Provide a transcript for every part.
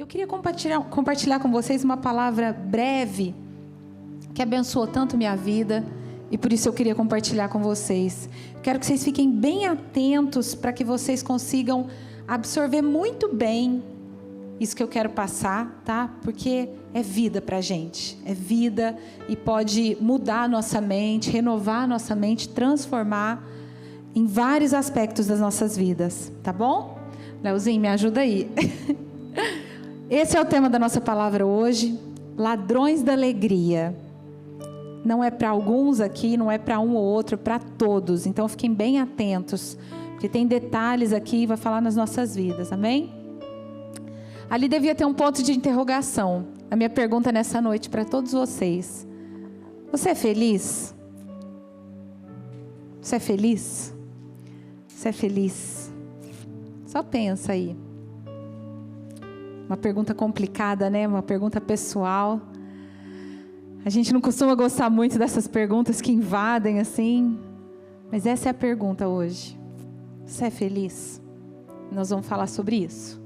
Eu queria compartilhar com vocês uma palavra breve que abençoou tanto minha vida e por isso eu queria compartilhar com vocês. Quero que vocês fiquem bem atentos para que vocês consigam absorver muito bem isso que eu quero passar, tá? Porque é vida pra gente, é vida e pode mudar a nossa mente, renovar a nossa mente, transformar em vários aspectos das nossas vidas, tá bom? Leozinho, me ajuda aí. Esse é o tema da nossa palavra hoje, ladrões da alegria. Não é para alguns aqui, não é para um ou outro, é para todos. Então fiquem bem atentos, porque tem detalhes aqui e vai falar nas nossas vidas, amém? Ali devia ter um ponto de interrogação. A minha pergunta nessa noite para todos vocês: você é feliz? Você é feliz? Você é feliz? Só pensa aí. Uma pergunta complicada, né? Uma pergunta pessoal. A gente não costuma gostar muito dessas perguntas que invadem assim. Mas essa é a pergunta hoje. Você é feliz? Nós vamos falar sobre isso.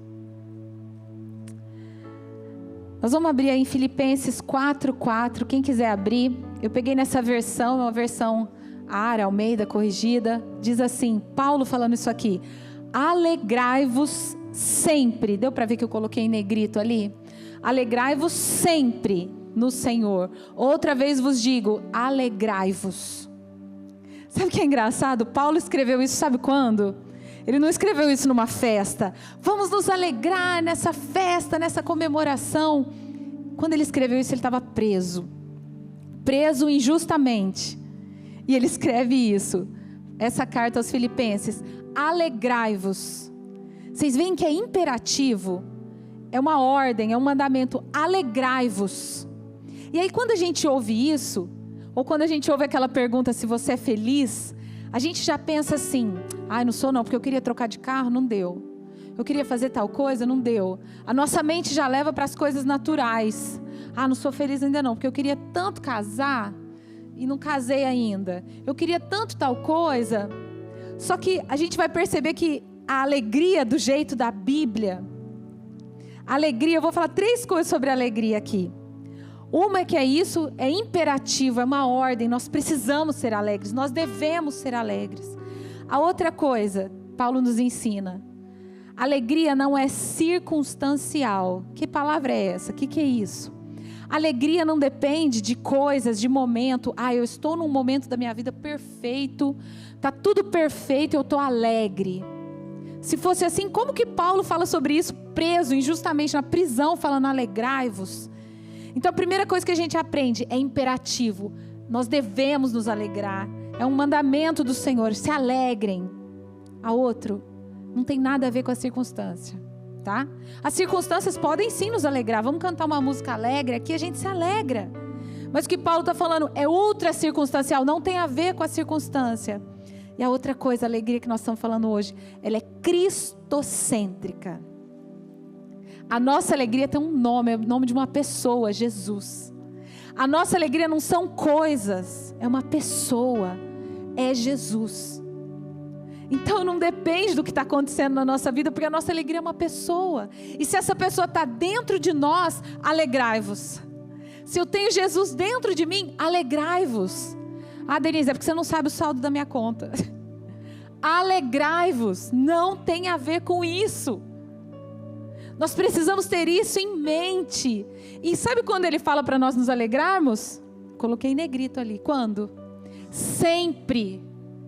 Nós vamos abrir aí em Filipenses 4:4. Quem quiser abrir, eu peguei nessa versão, é uma versão Ara, Almeida, corrigida. Diz assim, Paulo falando isso aqui: alegrai-vos sempre. Deu para ver que eu coloquei em negrito ali? Alegrai-vos sempre no Senhor. Outra vez vos digo, alegrai-vos. Sabe o que é engraçado? Paulo escreveu isso, sabe quando? Ele não escreveu isso numa festa. Vamos nos alegrar nessa festa, nessa comemoração. Quando ele escreveu isso, ele estava preso. Preso injustamente. E ele escreve isso. Essa carta aos Filipenses. Alegrai-vos. Vocês veem que é imperativo. É uma ordem, é um mandamento. Alegrai-vos. E aí quando a gente ouve isso, ou quando a gente ouve aquela pergunta se você é feliz, a gente já pensa assim, não sou não, porque eu queria trocar de carro, não deu. Eu queria fazer tal coisa, não deu. A nossa mente já leva para as coisas naturais. Não sou feliz ainda não, porque eu queria tanto casar e não casei ainda. Eu queria tanto tal coisa. Só que a gente vai perceber que a alegria do jeito da Bíblia, alegria, eu vou falar 3 coisas sobre a alegria aqui. Uma é que isso é imperativo, é uma ordem, nós precisamos ser alegres, nós devemos ser alegres. A outra coisa, Paulo nos ensina, alegria não é circunstancial. Que palavra é essa? O que é isso? Alegria não depende de coisas, de momento. Eu estou num momento da minha vida perfeito, está tudo perfeito e eu estou alegre. Se fosse assim, como que Paulo fala sobre isso preso injustamente na prisão, falando alegrai-vos? Então a primeira coisa que a gente aprende é imperativo. Nós devemos nos alegrar. É um mandamento do Senhor, se alegrem. A outro, não tem nada a ver com a circunstância, tá? As circunstâncias podem sim nos alegrar. Vamos cantar uma música alegre, aqui a gente se alegra. Mas o que Paulo está falando é ultra circunstancial, não tem a ver com a circunstância. E a outra coisa, a alegria que nós estamos falando hoje, ela é cristocêntrica. A nossa alegria tem um nome, é o nome de uma pessoa, Jesus. A nossa alegria não são coisas, é uma pessoa, é Jesus. Então não depende do que está acontecendo na nossa vida, porque a nossa alegria é uma pessoa. E se essa pessoa está dentro de nós, alegrai-vos. Se eu tenho Jesus dentro de mim, alegrai-vos. Denise, é porque você não sabe o saldo da minha conta. Alegrai-vos, não tem a ver com isso. Nós precisamos ter isso em mente. E sabe quando ele fala para nós nos alegrarmos? Coloquei em negrito ali. Quando? Sempre.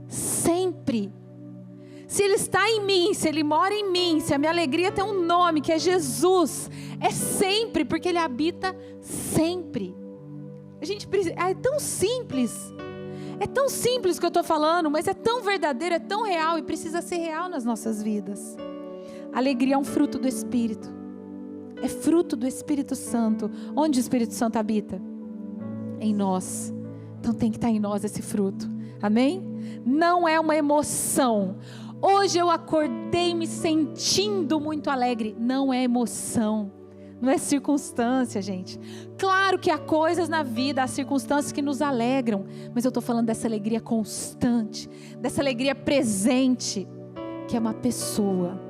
Sempre. Se ele está em mim, se ele mora em mim, se a minha alegria tem um nome que é Jesus, é sempre, porque ele habita sempre. A gente precisa, é tão simples. É tão simples o que eu estou falando, mas é tão verdadeiro, é tão real e precisa ser real nas nossas vidas. Alegria é um fruto do Espírito. É fruto do Espírito Santo. Onde o Espírito Santo habita? Em nós. Então tem que estar em nós esse fruto. Amém? Não é uma emoção. Hoje eu acordei me sentindo muito alegre. Não é emoção. Não é circunstância, gente. Claro que há coisas na vida, há circunstâncias que nos alegram. Mas eu estou falando dessa alegria constante. Dessa alegria presente. Que é uma pessoa.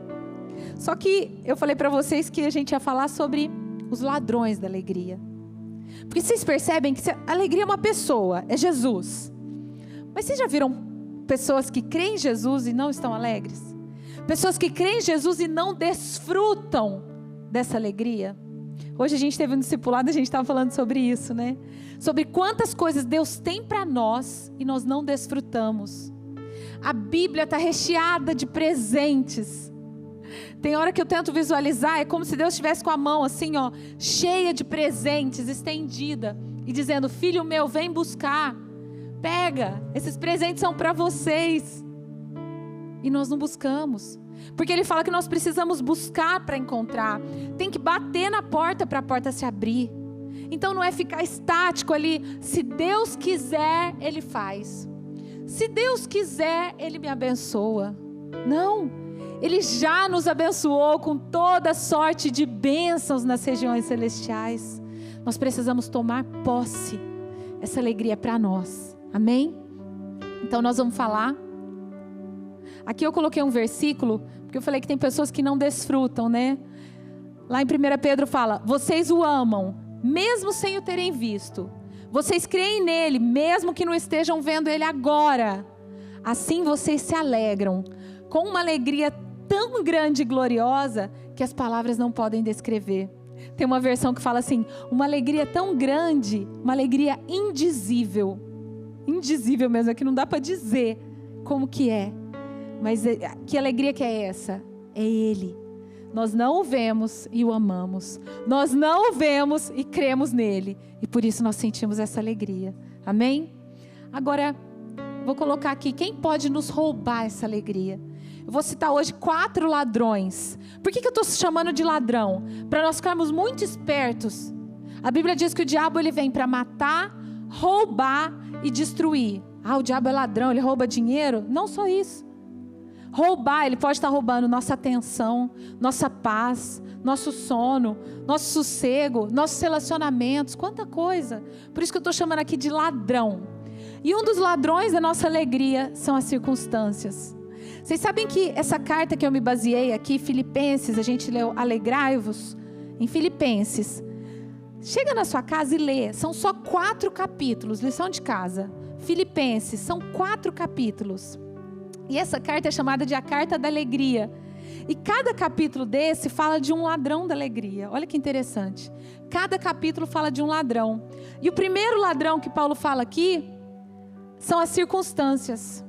Só que eu falei para vocês que a gente ia falar sobre os ladrões da alegria. Porque vocês percebem que a alegria é uma pessoa, é Jesus. Mas vocês já viram pessoas que creem em Jesus e não estão alegres? Pessoas que creem em Jesus e não desfrutam dessa alegria? Hoje a gente teve um discipulado, a gente estava falando sobre isso, né? Sobre quantas coisas Deus tem para nós e nós não desfrutamos. A Bíblia está recheada de presentes. Tem hora que eu tento visualizar, é como se Deus estivesse com a mão assim, ó, cheia de presentes, estendida, e dizendo: filho meu, vem buscar, pega, esses presentes são para vocês. E nós não buscamos, porque Ele fala que nós precisamos buscar para encontrar, tem que bater na porta para a porta se abrir. Então não é ficar estático ali, se Deus quiser, Ele faz. Se Deus quiser, Ele me abençoa. Não, Ele já nos abençoou com toda sorte de bênçãos nas regiões celestiais. Nós precisamos tomar posse. Essa alegria é para nós. Amém? Então nós vamos falar. Aqui eu coloquei um versículo, porque eu falei que tem pessoas que não desfrutam, né? Lá em 1 Pedro fala: vocês o amam, mesmo sem o terem visto. Vocês creem nele, mesmo que não estejam vendo ele agora. Assim vocês se alegram, com uma alegria tão grande e gloriosa, que as palavras não podem descrever. Tem uma versão que fala assim: uma alegria tão grande, uma alegria indizível. Indizível mesmo, é que não dá para dizer como que é. Mas que alegria que é essa? É Ele. Nós não o vemos e o amamos. Nós não o vemos e cremos nele. E por isso nós sentimos essa alegria. Amém? Agora, vou colocar aqui, quem pode nos roubar essa alegria? Eu vou citar hoje 4 ladrões. Por que eu estou chamando de ladrão? Para nós ficarmos muito espertos. A Bíblia diz que o diabo ele vem para matar, roubar e destruir. Ah, o diabo é ladrão, ele rouba dinheiro? Não só isso. Roubar, ele pode estar roubando nossa atenção, nossa paz, nosso sono, nosso sossego, nossos relacionamentos, quanta coisa. Por isso que eu estou chamando aqui de ladrão. E um dos ladrões da nossa alegria são as circunstâncias. Vocês sabem que essa carta que eu me baseei aqui, Filipenses, a gente leu alegrai-vos, em Filipenses. Chega na sua casa e lê, são só 4 capítulos, lição de casa. Filipenses, são 4 capítulos. E essa carta é chamada de a Carta da Alegria. E cada capítulo desse fala de um ladrão da alegria. Olha que interessante. Cada capítulo fala de um ladrão. E o primeiro ladrão que Paulo fala aqui são as circunstâncias.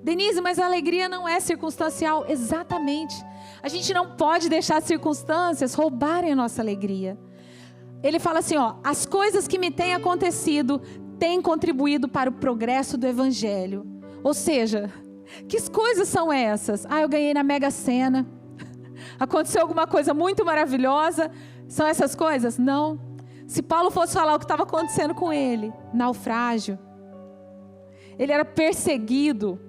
Denise, mas a alegria não é circunstancial. Exatamente. A gente não pode deixar as circunstâncias roubarem a nossa alegria. Ele fala assim, ó: as coisas que me têm acontecido têm contribuído para o progresso do Evangelho. Ou seja, que coisas são essas? Ah, eu ganhei na Mega Sena. Aconteceu alguma coisa muito maravilhosa. São essas coisas? Não. Se Paulo fosse falar o que estava acontecendo com ele, naufrágio. Ele era perseguido.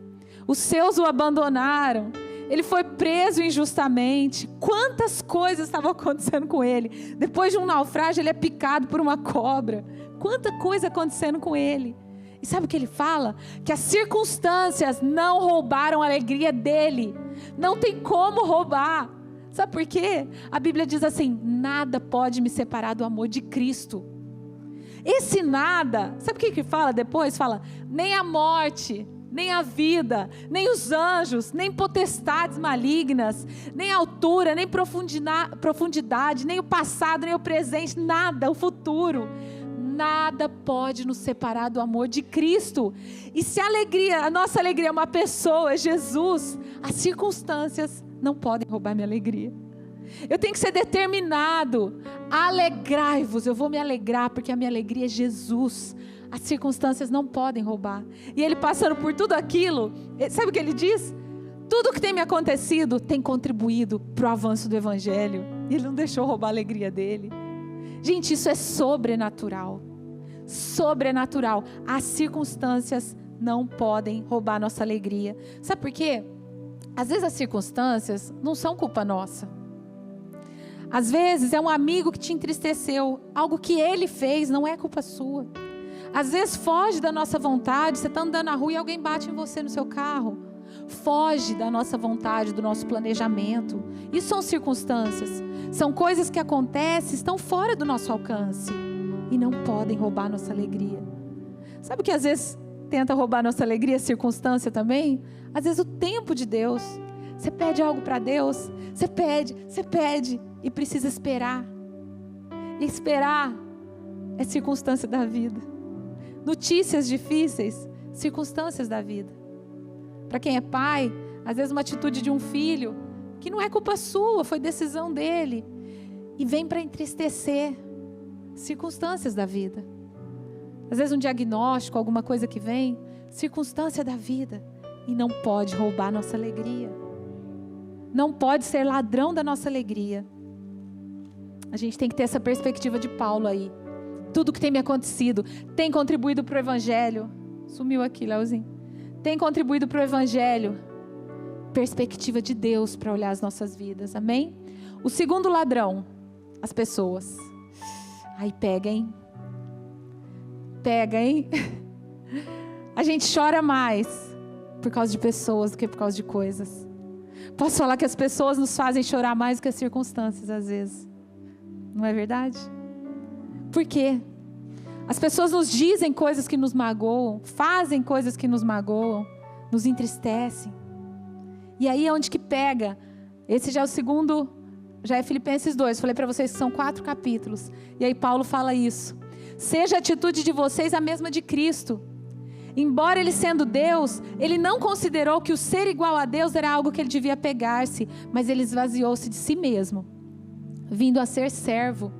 Os seus o abandonaram. Ele foi preso injustamente. Quantas coisas estavam acontecendo com ele? Depois de um naufrágio, ele é picado por uma cobra. Quanta coisa acontecendo com ele. E sabe o que ele fala? Que as circunstâncias não roubaram a alegria dele. Não tem como roubar. Sabe por quê? A Bíblia diz assim: nada pode me separar do amor de Cristo. Esse nada, sabe o que fala depois? Fala: nem a morte, nem a vida, nem os anjos, nem potestades malignas, nem a altura, nem profundidade, nem o passado, nem o presente, nada, o futuro. Nada pode nos separar do amor de Cristo. E se a nossa alegria é uma pessoa, é Jesus, as circunstâncias não podem roubar minha alegria. Eu tenho que ser determinado. Alegrai-vos, eu vou me alegrar, porque a minha alegria é Jesus. As circunstâncias não podem roubar. E ele passando por tudo aquilo, sabe o que ele diz? Tudo que tem me acontecido tem contribuído para o avanço do Evangelho. Ele não deixou roubar a alegria dele. Gente, isso é sobrenatural. Sobrenatural. As circunstâncias não podem roubar a nossa alegria. Sabe por quê? Às vezes as circunstâncias não são culpa nossa. Às vezes é um amigo que te entristeceu. Algo que ele fez não é culpa sua. Às vezes foge da nossa vontade. Você está andando na rua e alguém bate em você no seu carro. foge da nossa vontade, do nosso planejamento. Isso são circunstâncias, são coisas que acontecem, estão fora do nosso alcance e não podem roubar a nossa alegria. Sabe o que às vezes tenta roubar a nossa alegria? A circunstância também? Às vezes o tempo de Deus. Você pede algo para Deus, você pede e precisa esperar. E esperar é circunstância da vida. Notícias difíceis, circunstâncias da vida. Para quem é pai, às vezes uma atitude de um filho, que não é culpa sua, foi decisão dele, e vem para entristecer, circunstâncias da vida. Às vezes um diagnóstico, alguma coisa que vem, circunstância da vida, e não pode roubar a nossa alegria. Não pode ser ladrão da nossa alegria. A gente tem que ter essa perspectiva de Paulo aí. Tudo que tem me acontecido tem contribuído para o Evangelho. Sumiu aqui, Leozinho. Tem contribuído para o Evangelho. Perspectiva de Deus para olhar as nossas vidas, amém? O segundo ladrão, as pessoas. Aí pega, hein? Pega, hein? A gente chora mais por causa de pessoas do que por causa de coisas. Posso falar que as pessoas nos fazem chorar mais do que as circunstâncias, às vezes. Não é verdade? Por quê? As pessoas nos dizem coisas que nos magoam, fazem coisas que nos magoam, nos entristecem. E aí é onde que pega. Esse já é o segundo, já é Filipenses 2. Falei para vocês que são 4 capítulos. E aí Paulo fala isso. Seja a atitude de vocês a mesma de Cristo. Embora ele sendo Deus, ele não considerou que o ser igual a Deus era algo que ele devia pegar-se, mas ele esvaziou-se de si mesmo, vindo a ser servo.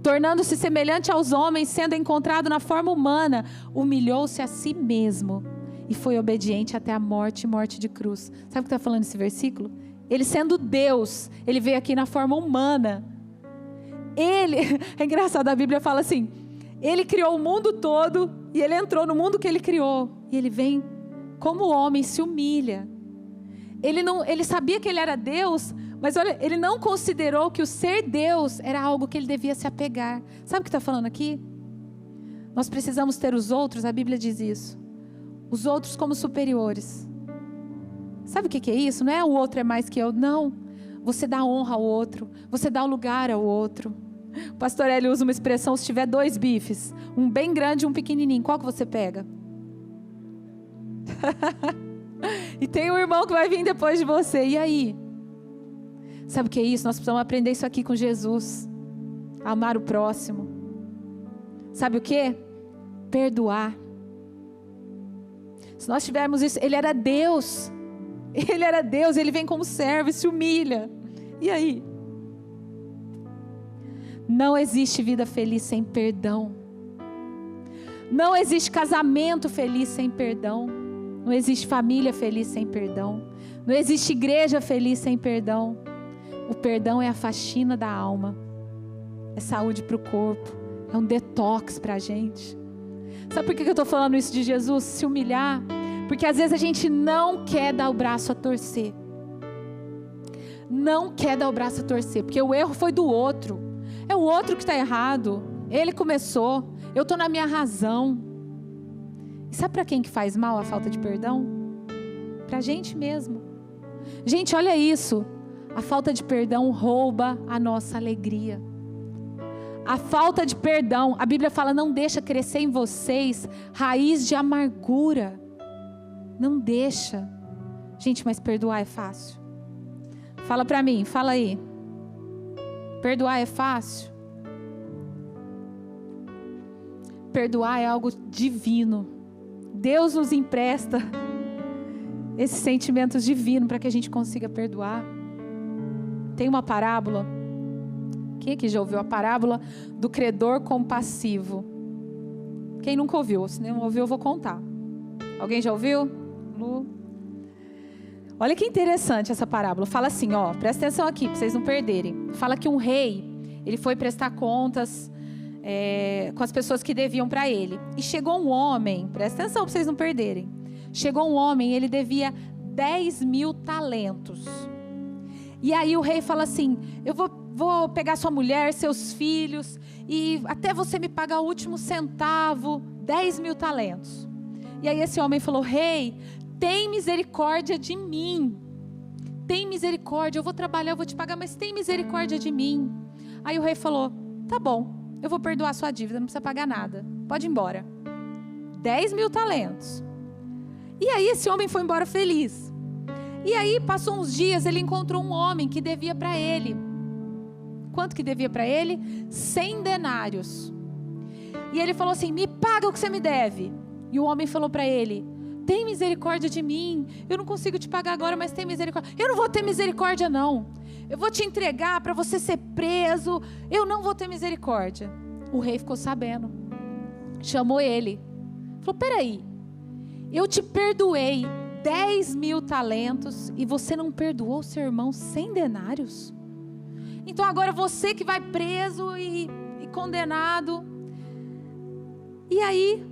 Tornando-se semelhante aos homens, sendo encontrado na forma humana, humilhou-se a si mesmo e foi obediente até a morte e morte de cruz. Sabe o que está falando esse versículo? Ele sendo Deus, ele veio aqui na forma humana. É engraçado, a Bíblia fala assim, ele criou o mundo todo e ele entrou no mundo que ele criou. E ele vem como homem, se humilha. Ele sabia que ele era Deus, mas olha, ele não considerou que o ser Deus era algo que ele devia se apegar. Sabe o que está falando aqui? Nós precisamos ter os outros, a Bíblia diz isso. Os outros como superiores. Sabe o que é isso? Não é o outro é mais que eu, não. Você dá honra ao outro, você dá o lugar ao outro. O pastor Hélio usa uma expressão, se tiver 2 bifes, um bem grande e um pequenininho, qual que você pega? E tem um irmão que vai vir depois de você, e aí? Sabe o que é isso? Nós precisamos aprender isso aqui com Jesus. Amar o próximo. Sabe o que? Perdoar. Se nós tivermos isso, ele era Deus. Ele era Deus, ele vem como servo e se humilha. E aí? Não existe vida feliz sem perdão. Não existe casamento feliz sem perdão. Não existe família feliz sem perdão. Não existe igreja feliz sem perdão. O perdão é a faxina da alma. É saúde para o corpo. É um detox para a gente. Sabe por que eu estou falando isso de Jesus? Se humilhar. Porque às vezes a gente não quer dar o braço a torcer. Não quer dar o braço a torcer. Porque o erro foi do outro. É o outro que está errado. Ele começou. Eu estou na minha razão. E sabe para quem que faz mal a falta de perdão? Para a gente mesmo. Gente, olha isso. A falta de perdão rouba a nossa alegria. A falta de perdão, a Bíblia fala, não deixa crescer em vocês raiz de amargura. Não deixa. Gente, mas perdoar é fácil? Fala para mim, fala aí. Perdoar é fácil? Perdoar é algo divino. Deus nos empresta esses sentimentos divinos para que a gente consiga perdoar. Tem uma parábola. Quem aqui já ouviu a parábola do credor compassivo? Quem nunca ouviu? Se não ouviu, eu vou contar. Alguém já ouviu? Lu? Olha que interessante essa parábola. Fala assim, ó, presta atenção aqui, para vocês não perderem. Fala que um rei, ele foi prestar contas com as pessoas que deviam para ele. E chegou um homem, presta atenção para vocês não perderem. Chegou um homem, ele devia 10.000 talentos. E aí o rei fala assim, eu vou pegar sua mulher, seus filhos, e até você me pagar o último centavo, 10.000 talentos. E aí esse homem falou, rei, tem misericórdia de mim. Tem misericórdia, eu vou trabalhar, eu vou te pagar, mas tem misericórdia de mim. Aí o rei falou, tá bom, eu vou perdoar a sua dívida, não precisa pagar nada, pode ir embora. 10.000 talentos. E aí esse homem foi embora feliz. E aí passou uns dias, ele encontrou um homem que devia para ele. Quanto que devia para ele? 100 denários. E ele falou assim, me paga o que você me deve. E o homem falou para ele, tem misericórdia de mim, eu não consigo te pagar agora, mas tem misericórdia. Eu não vou ter misericórdia não, eu vou te entregar para você ser preso, eu não vou ter misericórdia. O rei ficou sabendo, chamou ele, falou, peraí, eu te perdoei 10.000 talentos e você não perdoou seu irmão 100 denários? Então agora você que vai preso e condenado. E aí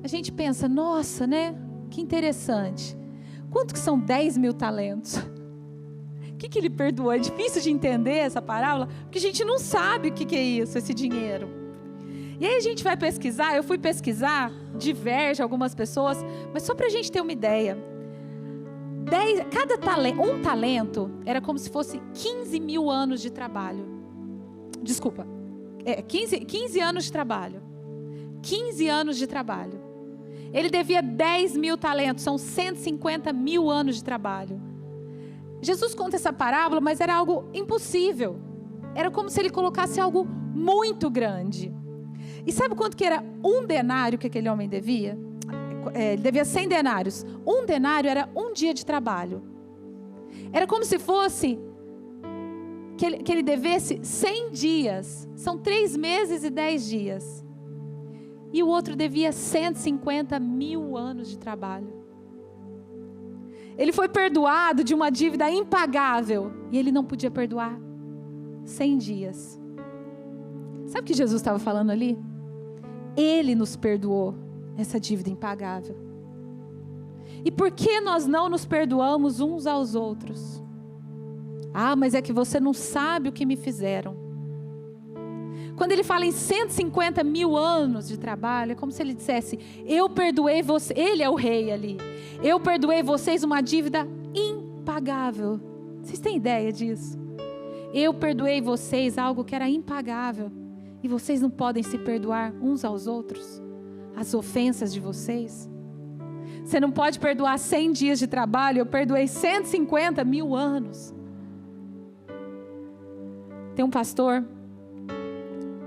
a gente pensa, nossa, né? Que interessante. Quanto que são 10.000 talentos? O que ele perdoou? É difícil de entender essa parábola, porque a gente não sabe o que é isso, esse dinheiro. E aí a gente vai pesquisar, eu fui pesquisar, diverge algumas pessoas, mas só para a gente ter uma ideia. Um talento era como se fosse 15.000 anos de trabalho. Desculpa, 15 anos de trabalho. 15 anos de trabalho. Ele devia 10.000 talentos, são 150.000 anos de trabalho. Jesus conta essa parábola, mas era algo impossível. Era como se ele colocasse algo muito grande. E sabe quanto que era um denário que aquele homem devia? Ele devia 100 denários. Um denário era um dia de trabalho. Era como se fosse que ele devesse 100 dias. São 3 meses e 10 dias. E o outro devia 150.000 anos de trabalho. Ele foi perdoado de uma dívida impagável. E ele não podia perdoar 100 dias. Sabe o que Jesus estava falando ali? Ele nos perdoou essa dívida impagável. E por que nós não nos perdoamos uns aos outros? Ah, mas é que você não sabe o que me fizeram. Quando ele fala em 150.000 anos de trabalho, é como se ele dissesse, eu perdoei você, ele é o rei ali. Eu perdoei vocês uma dívida impagável. Vocês têm ideia disso? Eu perdoei vocês algo que era impagável. E vocês não podem se perdoar uns aos outros? As ofensas de vocês? Você não pode perdoar 100 dias de trabalho, eu perdoei 150.000 anos. Tem um pastor,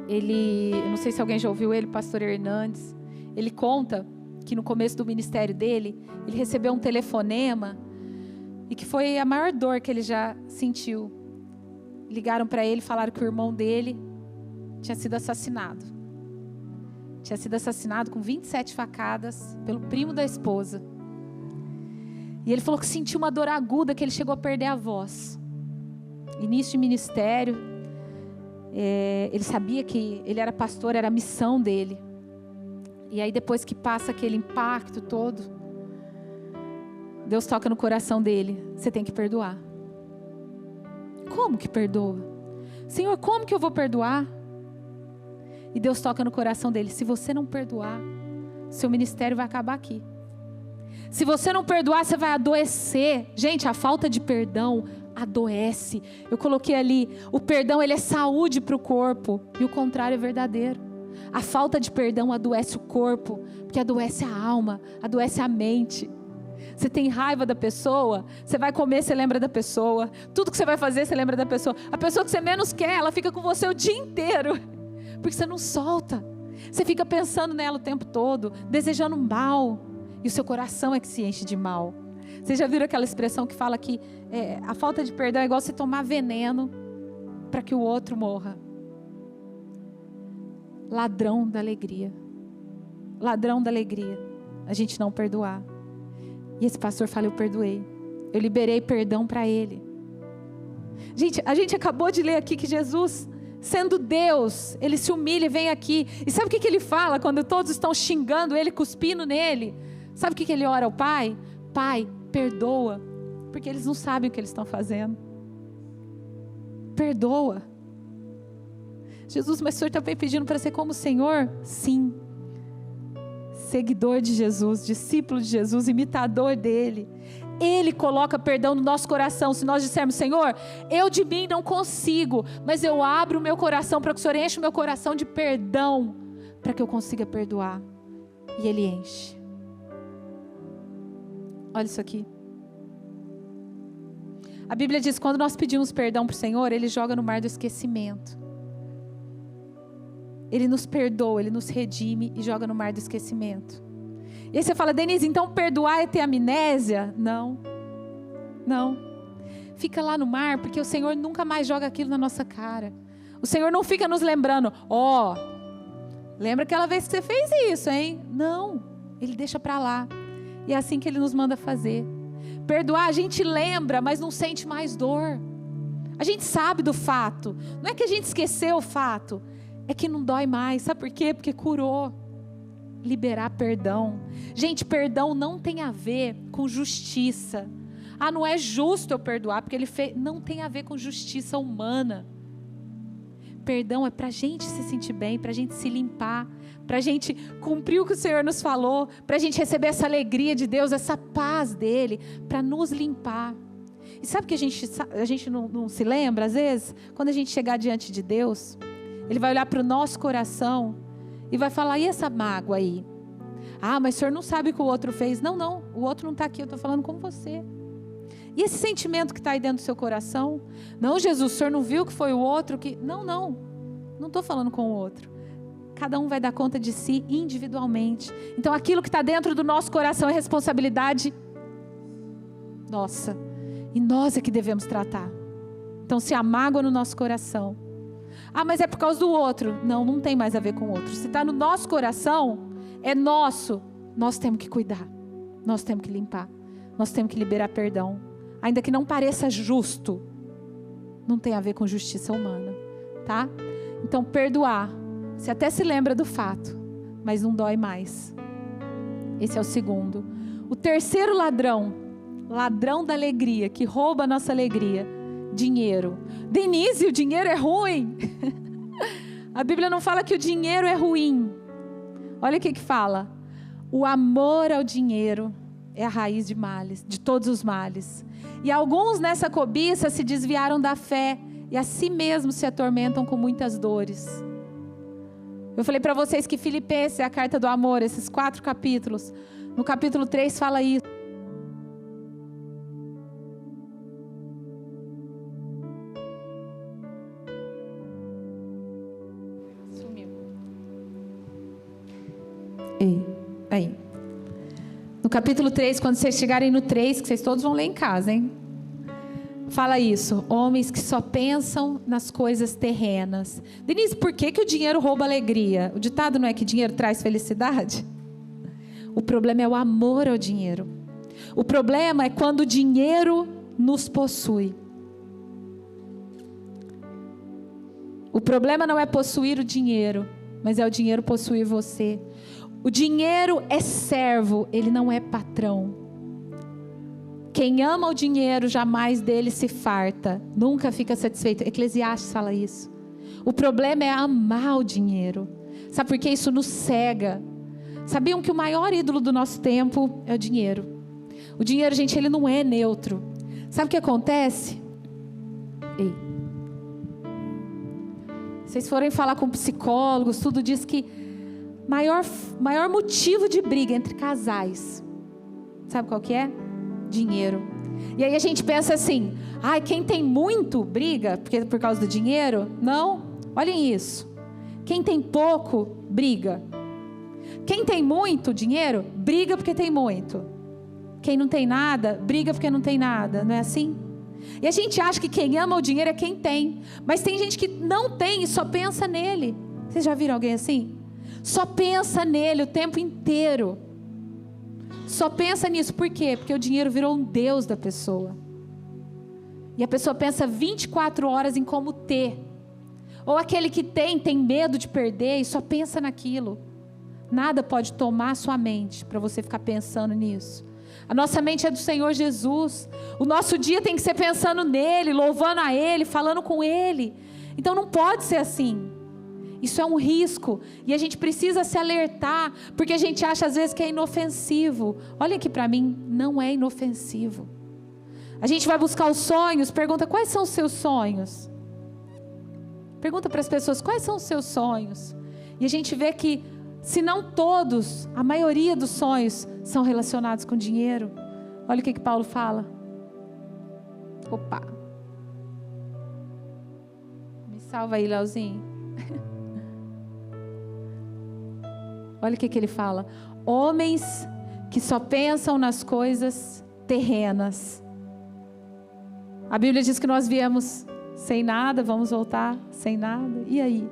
eu não sei se alguém já ouviu ele, pastor Hernandes. Ele conta que no começo do ministério dele, ele recebeu um telefonema e que foi a maior dor que ele já sentiu. Ligaram para ele e falaram que o irmão dele tinha sido assassinado. Tinha sido assassinado com 27 facadas pelo primo da esposa. E ele falou que sentiu uma dor aguda, que ele chegou a perder a voz. Início de ministério. Ele sabia que ele era pastor, era a missão dele. E aí depois que passa aquele impacto todo, Deus toca no coração dele, você tem que perdoar. Como que perdoa? Senhor, como que eu vou perdoar? E Deus toca no coração dele, se você não perdoar, seu ministério vai acabar aqui. Se você não perdoar, você vai adoecer. Gente, a falta de perdão adoece. Eu coloquei ali, o perdão ele é saúde para o corpo, e o contrário é verdadeiro. A falta de perdão adoece o corpo, porque adoece a alma, adoece a mente. Você tem raiva da pessoa, você vai comer, você lembra da pessoa. Tudo que você vai fazer, você lembra da pessoa. A pessoa que você menos quer, ela fica com você o dia inteiro, porque você não solta. Você fica pensando nela o tempo todo, desejando mal, e o seu coração é que se enche de mal. Vocês já viram aquela expressão que fala que a falta de perdão é igual você tomar veneno para que o outro morra? Ladrão da alegria. Ladrão da alegria. A gente não perdoar. E esse pastor fala, eu perdoei. Eu liberei perdão para ele. Gente, a gente acabou de ler aqui que Jesus, sendo Deus, ele se humilha e vem aqui. E sabe o que ele fala quando todos estão xingando ele, cuspindo nele? Sabe o que ele ora ao Pai? Pai, perdoa, porque eles não sabem o que eles estão fazendo. Perdoa. Jesus, mas o Senhor está pedindo para ser como o Senhor? Sim. seguidor de Jesus, discípulo de Jesus, imitador dele, Ele coloca perdão no nosso coração. Se nós dissermos: Senhor, eu de mim não consigo, mas eu abro o meu coração para que o Senhor enche o meu coração de perdão, para que eu consiga perdoar. E Ele enche. Olha isso aqui. A Bíblia diz que quando nós pedimos perdão para o Senhor, Ele joga no mar do esquecimento. Ele nos perdoa, Ele nos redime e joga no mar do esquecimento. E aí você fala: Denise, então perdoar é ter amnésia? Não. Não. Fica lá no mar, porque o Senhor nunca mais joga aquilo na nossa cara. O Senhor não fica nos lembrando: ó, lembra aquela vez que você fez isso, hein? Não. Ele deixa para lá. E é assim que Ele nos manda fazer. Perdoar, a gente lembra, mas não sente mais dor. A gente sabe do fato. Não é que a gente esqueceu o fato. É que não dói mais. Sabe por quê? Porque curou. Liberar perdão. Gente, perdão não tem a ver com justiça. Ah, não é justo eu perdoar porque ele fez. Não tem a ver com justiça humana. Perdão é para a gente se sentir bem, para a gente se limpar, para a gente cumprir o que o Senhor nos falou, para a gente receber essa alegria de Deus, essa paz dEle, para nos limpar. E sabe que a gente não se lembra, às vezes? Quando a gente chegar diante de Deus, Ele vai olhar para o nosso coração e vai falar: e essa mágoa aí? Ah, mas o Senhor não sabe o que o outro fez. Não, não, o outro não está aqui, eu estou falando com você. E esse sentimento que está aí dentro do seu coração? Não, Jesus, o Senhor não viu que foi o outro que... Não, não. Não estou falando com o outro. Cada um vai dar conta de si individualmente. Então aquilo que está dentro do nosso coração é responsabilidade nossa. E nós é que devemos tratar. Então se há mágoa no nosso coração... Ah, mas é por causa do outro. Não, não tem mais a ver com o outro. Se está no nosso coração, é nosso. Nós temos que cuidar. Nós temos que limpar. Nós temos que liberar perdão. Ainda que não pareça justo, não tem a ver com justiça humana, tá? Então perdoar, você até se lembra do fato, mas não dói mais. Esse é o segundo. O terceiro ladrão, ladrão da alegria, que rouba a nossa alegria, dinheiro. Denise, o dinheiro é ruim. A Bíblia não fala que o dinheiro é ruim. Olha o que fala. O amor ao dinheiro é a raiz de males, de todos os males. E alguns nessa cobiça se desviaram da fé e a si mesmos se atormentam com muitas dores. Eu falei para vocês que Filipenses é a carta do amor, esses 4 capítulos. No capítulo 3 fala isso. Sumiu. Aí. No capítulo 3, quando vocês chegarem no 3, que vocês todos vão ler em casa, hein? Fala isso, homens que só pensam nas coisas terrenas. Denise, por que o dinheiro rouba alegria? O ditado não é que dinheiro traz felicidade? O problema é o amor ao dinheiro. O problema é quando o dinheiro nos possui. O problema não é possuir o dinheiro, mas é o dinheiro possuir você. O dinheiro é servo, ele não é patrão. Quem ama o dinheiro jamais dele se farta, nunca fica satisfeito. Eclesiastes fala isso. O problema é amar o dinheiro. Sabe por que isso nos cega? Sabiam que o maior ídolo do nosso tempo é o dinheiro? O dinheiro, gente, ele não é neutro. Sabe o que acontece? Vocês forem falar com psicólogos, tudo diz que maior motivo de briga entre casais, sabe qual que é? Dinheiro. E aí a gente pensa assim: quem tem muito briga por causa do dinheiro? Não, olhem isso. Quem tem pouco, briga. Quem tem muito dinheiro, briga porque tem muito. Quem não tem nada, briga porque não tem nada. Não é assim? E a gente acha que quem ama o dinheiro é quem tem. Mas tem gente que não tem e só pensa nele. Vocês já viram alguém assim? Só pensa nele o tempo inteiro. Só pensa nisso. Por quê? Porque o dinheiro virou um Deus da pessoa. E a pessoa pensa 24 horas em como ter. Ou aquele que tem medo de perder e só pensa naquilo. Nada pode tomar sua mente para você ficar pensando nisso. A nossa mente é do Senhor Jesus. O nosso dia tem que ser pensando nele, louvando a Ele, falando com Ele. Então não pode ser assim. Isso é um risco. E a gente precisa se alertar, porque a gente acha às vezes que é inofensivo. Olha aqui para mim, não é inofensivo. A gente vai buscar os sonhos, pergunta, quais são os seus sonhos? Pergunta para as pessoas, quais são os seus sonhos? E a gente vê que, se não todos, a maioria dos sonhos são relacionados com dinheiro. Olha o que Paulo fala. Opa. Me salva aí, Leozinho. Olha o que ele fala. Homens que só pensam nas coisas terrenas. A Bíblia diz que nós viemos sem nada, vamos voltar sem nada. E aí?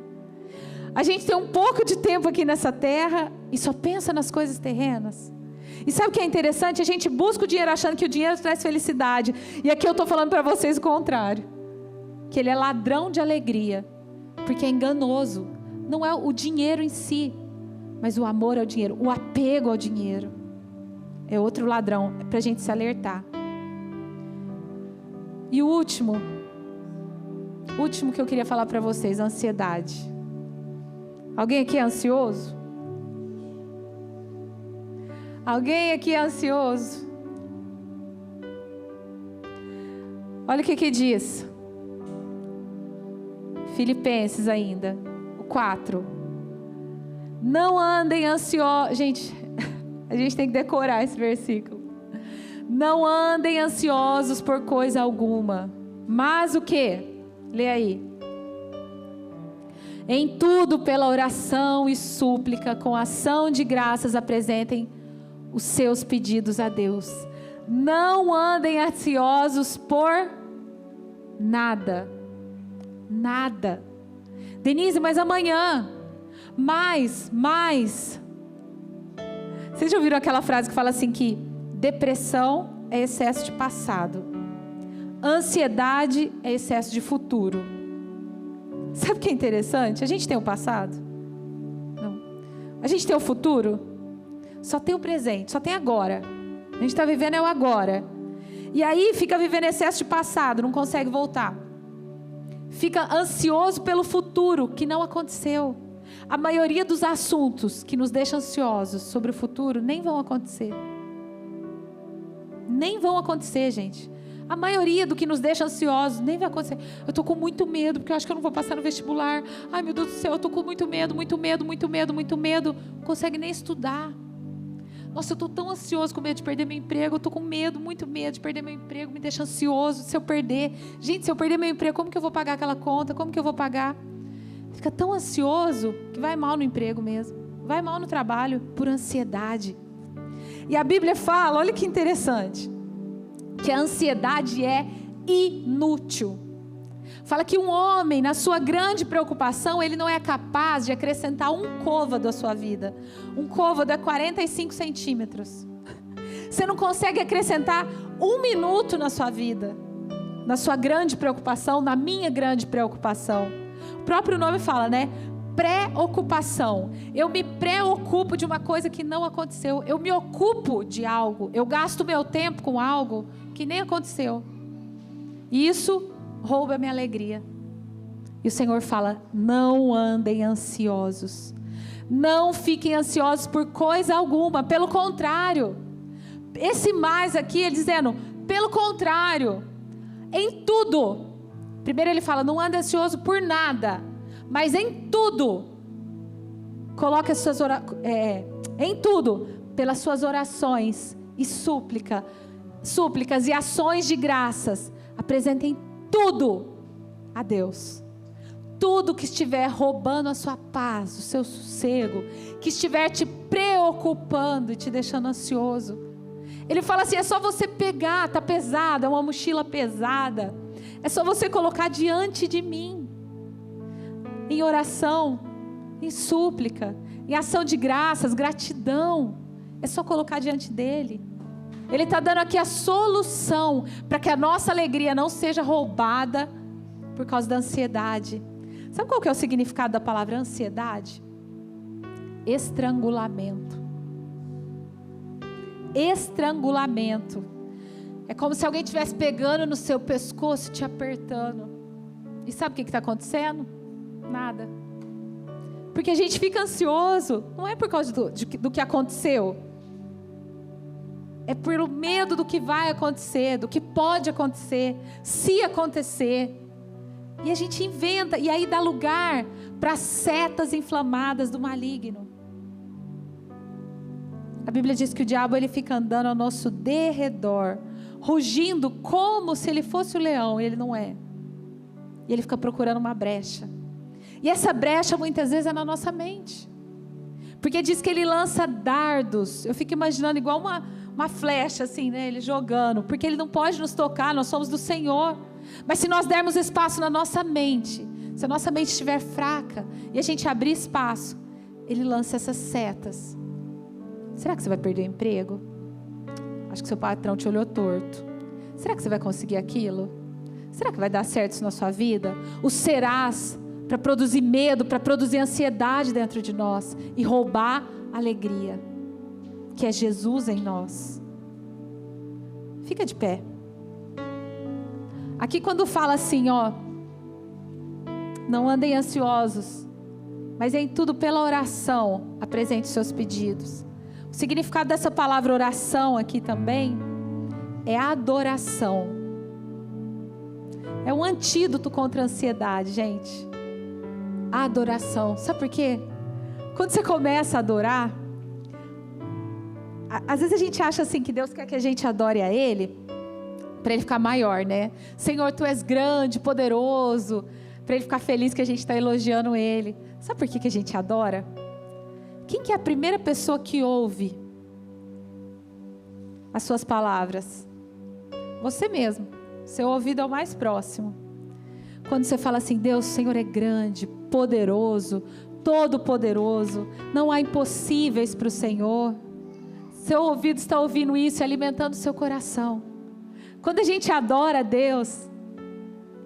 A gente tem um pouco de tempo aqui nessa terra e só pensa nas coisas terrenas. E sabe o que é interessante? A gente busca o dinheiro achando que o dinheiro traz felicidade. E aqui eu estou falando para vocês o contrário. Que ele é ladrão de alegria. Porque é enganoso. Não é o dinheiro em si, mas o amor ao dinheiro, o apego ao dinheiro. É outro ladrão, é para a gente se alertar. E o último que eu queria falar para vocês, a ansiedade. Alguém aqui é ansioso? Alguém aqui é ansioso? Olha o que diz. Filipenses ainda, o 4. Não andem ansiosos. Gente, a gente tem que decorar esse versículo. Não andem ansiosos por coisa alguma. Mas o quê? Lê aí. Em tudo, pela oração e súplica, com ação de graças, apresentem os seus pedidos a Deus. Não andem ansiosos por nada. Nada. Denise, mas amanhã. Mais. Vocês já ouviram aquela frase que fala assim que depressão é excesso de passado. Ansiedade é excesso de futuro. Sabe o que é interessante? A gente tem o passado? Não. A gente tem o futuro? Só tem o presente, só tem agora. A gente está vivendo é o agora. E aí fica vivendo excesso de passado, não consegue voltar. Fica ansioso pelo futuro, que não aconteceu. A maioria dos assuntos que nos deixam ansiosos sobre o futuro nem vão acontecer. Nem vão acontecer, gente. A maioria do que nos deixa ansiosos nem vai acontecer. Eu estou com muito medo, porque eu acho que eu não vou passar no vestibular. Ai, meu Deus do céu, eu estou com muito medo. Não consegue nem estudar. Nossa, eu estou tão ansioso com medo de perder meu emprego. Eu estou com medo, muito medo de perder meu emprego. Me deixa ansioso se eu perder. Gente, se eu perder meu emprego, como que eu vou pagar aquela conta? Como que eu vou pagar? Fica tão ansioso que vai mal no emprego mesmo. Vai mal no trabalho por ansiedade. E a Bíblia fala, olha que interessante, que a ansiedade é inútil. Fala que um homem, na sua grande preocupação, ele não é capaz de acrescentar um côvado à sua vida. Um côvado é 45 centímetros. Você não consegue acrescentar 1 minuto na sua vida. Na sua grande preocupação, na minha grande preocupação. O próprio nome fala, né? Preocupação. Eu me preocupo de uma coisa que não aconteceu. Eu me ocupo de algo. Eu gasto meu tempo com algo que nem aconteceu. E isso rouba a minha alegria. E o Senhor fala, não andem ansiosos. Não fiquem ansiosos por coisa alguma. Pelo contrário. Esse mais aqui, ele dizendo, pelo contrário. Em tudo. Primeiro ele fala, não ande ansioso por nada. Mas em tudo. Coloque as suas em tudo. Pelas suas orações e súplicas e ações de graças. Apresentem tudo a Deus. Tudo que estiver roubando a sua paz, o seu sossego, que estiver te preocupando e te deixando ansioso. Ele fala assim, é só você pegar, está pesado, é uma mochila pesada. É só você colocar diante de mim. Em oração, em súplica, em ação de graças, gratidão. É só colocar diante dele. Ele está dando aqui a solução para que a nossa alegria não seja roubada por causa da ansiedade. Sabe qual que é o significado da palavra ansiedade? Estrangulamento. Estrangulamento. É como se alguém estivesse pegando no seu pescoço e te apertando. E sabe o que está acontecendo? Nada. Porque a gente fica ansioso, não é por causa do que aconteceu. É pelo medo do que vai acontecer, do que pode acontecer, se acontecer. E a gente inventa, e aí dá lugar para setas inflamadas do maligno. A Bíblia diz que o diabo ele fica andando ao nosso derredor, rugindo como se ele fosse o leão, e ele não é. E ele fica procurando uma brecha. E essa brecha muitas vezes é na nossa mente. Porque diz que ele lança dardos. Eu fico imaginando igual uma flecha assim, né? Ele jogando. Porque ele não pode nos tocar, nós somos do Senhor. Mas se nós dermos espaço na nossa mente, se a nossa mente estiver fraca e a gente abrir espaço, ele lança essas setas. Será que você vai perder o emprego? Acho que seu patrão te olhou torto. Será que você vai conseguir aquilo? Será que vai dar certo isso na sua vida? Os serás para produzir medo, para produzir ansiedade dentro de nós e roubar a alegria, que é Jesus em nós. Fica de pé. Aqui quando fala assim, ó, não andem ansiosos, mas em tudo pela oração, apresente seus pedidos. O significado dessa palavra oração aqui também é adoração. É um antídoto contra a ansiedade, gente. A adoração. Sabe por quê? Quando você começa a adorar, às vezes a gente acha assim que Deus quer que a gente adore a Ele, para Ele ficar maior, né? Senhor, Tu és grande, poderoso, para Ele ficar feliz que a gente está elogiando Ele. Sabe por que a gente adora? Quem que é a primeira pessoa que ouve as suas palavras? Você mesmo. Seu ouvido é o mais próximo. Quando você fala assim, Deus, o Senhor é grande, poderoso, todo-poderoso, não há impossíveis para o Senhor. Seu ouvido está ouvindo isso e alimentando o seu coração. Quando a gente adora a Deus,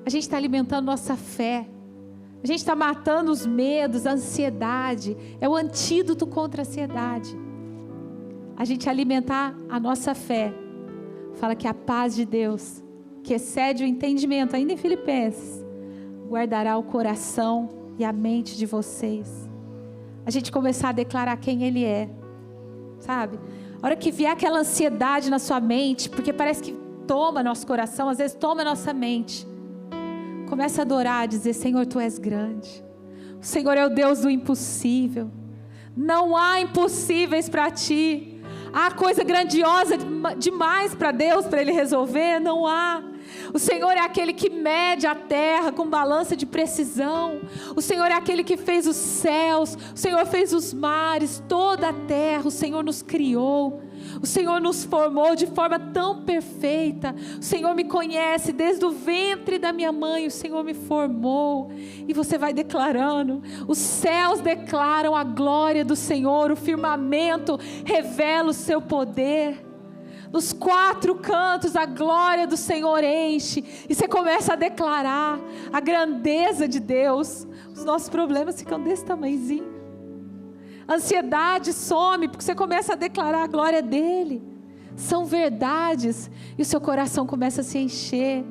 a gente está alimentando nossa fé. A gente está matando os medos, a ansiedade. É o antídoto contra a ansiedade. A gente alimentar a nossa fé. Fala que a paz de Deus, que excede o entendimento, ainda em Filipenses, guardará o coração e a mente de vocês. A gente começar a declarar quem Ele é, sabe? A hora que vier aquela ansiedade na sua mente, porque parece que toma nosso coração, às vezes toma nossa mente. Começa a adorar, a dizer, Senhor, Tu és grande. O Senhor é o Deus do impossível. Não há impossíveis para Ti. Há coisa grandiosa demais para Deus, para Ele resolver? Não há. O Senhor é aquele que mede a terra com balança de precisão. O Senhor é aquele que fez os céus. O Senhor fez os mares, toda a terra. O Senhor nos criou. O Senhor nos formou de forma tão perfeita. O Senhor me conhece desde o ventre da minha mãe. O Senhor me formou. E você vai declarando. Os céus declaram a glória do Senhor. O firmamento revela o seu poder. Nos quatro cantos a glória do Senhor enche. E você começa a declarar a grandeza de Deus. Os nossos problemas ficam desse tamanhozinho. A ansiedade some porque você começa a declarar a glória dEle. São verdades. E o seu coração começa a se encher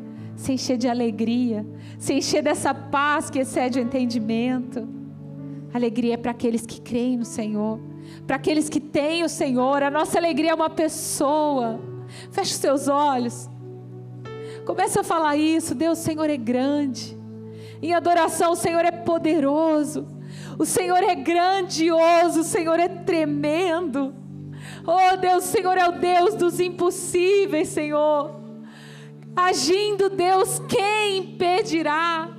de alegria, se encher dessa paz que excede o entendimento. Alegria é para aqueles que creem no Senhor, para aqueles que têm o Senhor. A nossa alegria é uma pessoa. Feche os seus olhos. Começa a falar isso. Deus, o Senhor é grande. Em adoração, o Senhor é poderoso. O Senhor é grandioso, o Senhor é tremendo. Oh Deus, o Senhor é o Deus dos impossíveis, Senhor. Agindo Deus, quem impedirá?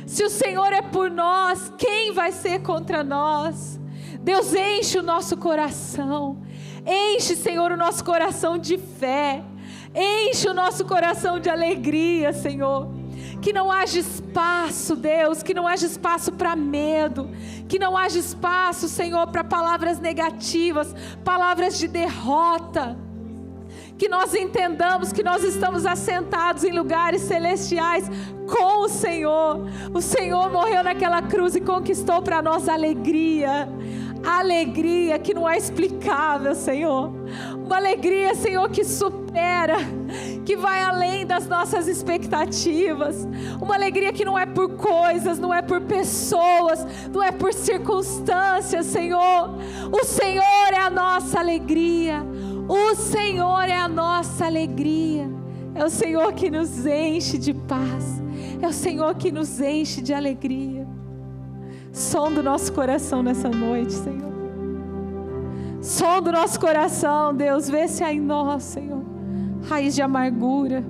Se o Senhor é por nós, quem vai ser contra nós? Deus, enche o nosso coração. Enche, Senhor, o nosso coração de fé. Enche o nosso coração de alegria, Senhor. Que não haja espaço, Deus, que não haja espaço para medo, que não haja espaço, Senhor, para palavras negativas, palavras de derrota. Que nós entendamos que nós estamos assentados em lugares celestiais com o Senhor. O Senhor morreu naquela cruz e conquistou para nós alegria. Alegria que não é explicável, Senhor. Uma alegria, Senhor, que supera, que vai além das nossas expectativas, uma alegria que não é por coisas, não é por pessoas, não é por circunstâncias, Senhor. O Senhor é a nossa alegria, o Senhor é a nossa alegria, é o Senhor que nos enche de paz, é o Senhor que nos enche de alegria. Sonda o nosso coração nessa noite, Senhor. Sonda o nosso coração, Deus, vê se há em nós, Senhor, raiz de amargura.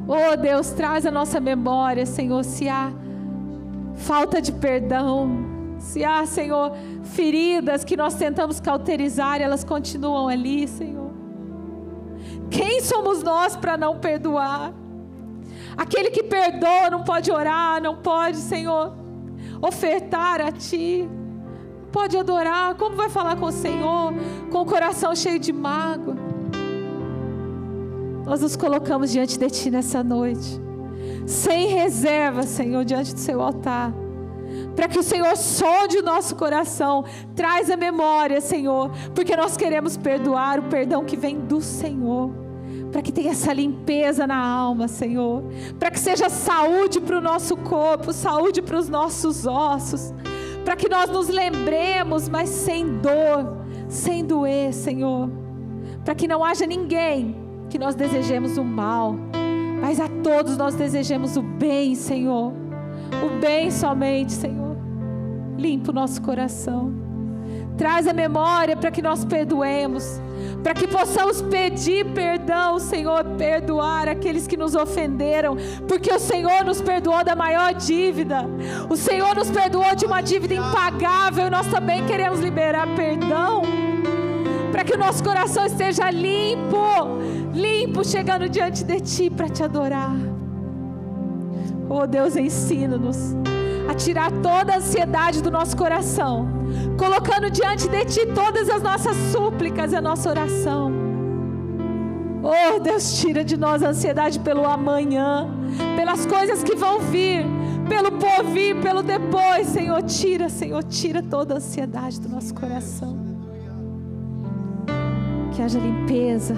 Oh Deus, traz a nossa memória, Senhor, se há falta de perdão, se há, Senhor, feridas que nós tentamos cauterizar, elas continuam ali, Senhor. Quem somos nós para não perdoar? Aquele que perdoa não pode orar, não pode, Senhor, ofertar a Ti, não pode adorar. Como vai falar com o Senhor com o coração cheio de mágoa? Nós nos colocamos diante de Ti nessa noite, sem reserva, Senhor, diante do Seu altar, para que o Senhor sonde o nosso coração, traz a memória, Senhor, porque nós queremos perdoar, o perdão que vem do Senhor, para que tenha essa limpeza na alma, Senhor, para que seja saúde para o nosso corpo, saúde para os nossos ossos, para que nós nos lembremos, mas sem dor, sem doer, Senhor, para que não haja ninguém que nós desejemos o mal, mas a todos nós desejemos o bem, Senhor, o bem somente, Senhor. Limpa o nosso coração, traz a memória para que nós perdoemos, para que possamos pedir perdão, Senhor, perdoar aqueles que nos ofenderam, porque o Senhor nos perdoou da maior dívida, o Senhor nos perdoou de uma dívida impagável, e nós também queremos liberar perdão, para que o nosso coração esteja limpo, limpo, chegando diante de Ti para Te adorar. Oh Deus, ensina-nos a tirar toda a ansiedade do nosso coração, colocando diante de Ti todas as nossas súplicas e a nossa oração. Oh Deus, tira de nós a ansiedade pelo amanhã, pelas coisas que vão vir, pelo porvir, pelo depois. Senhor, tira toda a ansiedade do nosso coração. Que haja limpeza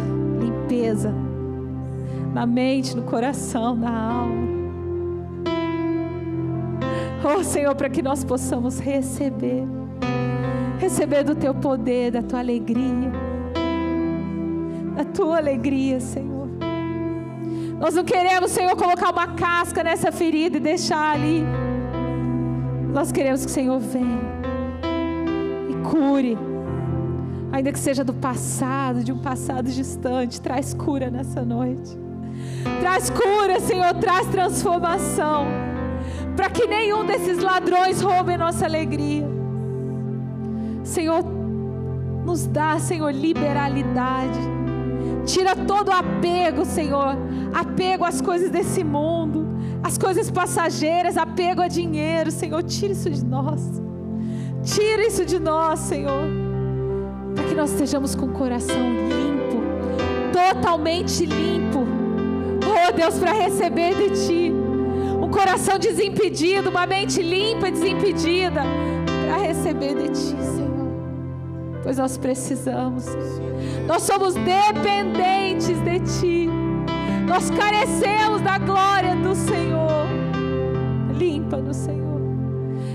na mente, no coração, na alma. Oh Senhor, para que nós possamos receber do Teu poder, da Tua alegria, Senhor. Nós não queremos, Senhor, colocar uma casca nessa ferida e deixar ali. Nós queremos que o Senhor venha e cure, ainda que seja do passado, de um passado distante. Traz cura nessa noite, traz cura, Senhor, traz transformação, para que nenhum desses ladrões roube a nossa alegria. Senhor, nos dá, Senhor, liberalidade, tira todo o apego, Senhor, apego às coisas desse mundo, às coisas passageiras, apego a dinheiro. Senhor, tira isso de nós, Senhor, para que nós estejamos com o coração limpo, totalmente limpo, oh Deus, para receber de Ti, um coração desimpedido, uma mente limpa e desimpedida, para receber de Ti, Senhor, pois nós precisamos, nós somos dependentes de Ti, nós carecemos da glória do Senhor. Limpa-nos, Senhor,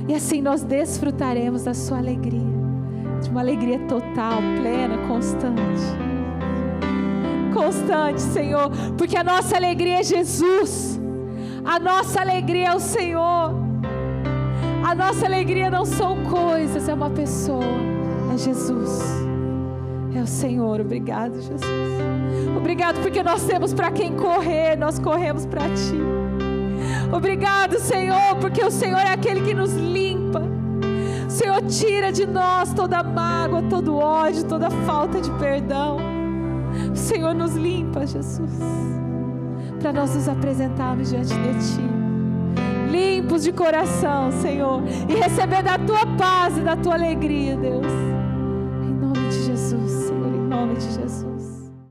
e assim nós desfrutaremos da Sua alegria, de uma alegria total, plena, constante, Senhor, porque a nossa alegria é Jesus, a nossa alegria é o Senhor, a nossa alegria não são coisas, é uma pessoa, é Jesus, é o Senhor. Obrigado, Jesus, obrigado porque nós temos para quem correr, nós corremos para Ti. Obrigado, Senhor, porque o Senhor é aquele que nos limpa. Senhor, tira de nós toda mágoa, todo ódio, toda falta de perdão. O Senhor nos limpa, Jesus, para nós nos apresentarmos diante de Ti, limpos de coração, Senhor, e receber da Tua paz e da Tua alegria, Deus, em nome de Jesus, Senhor, em nome de Jesus.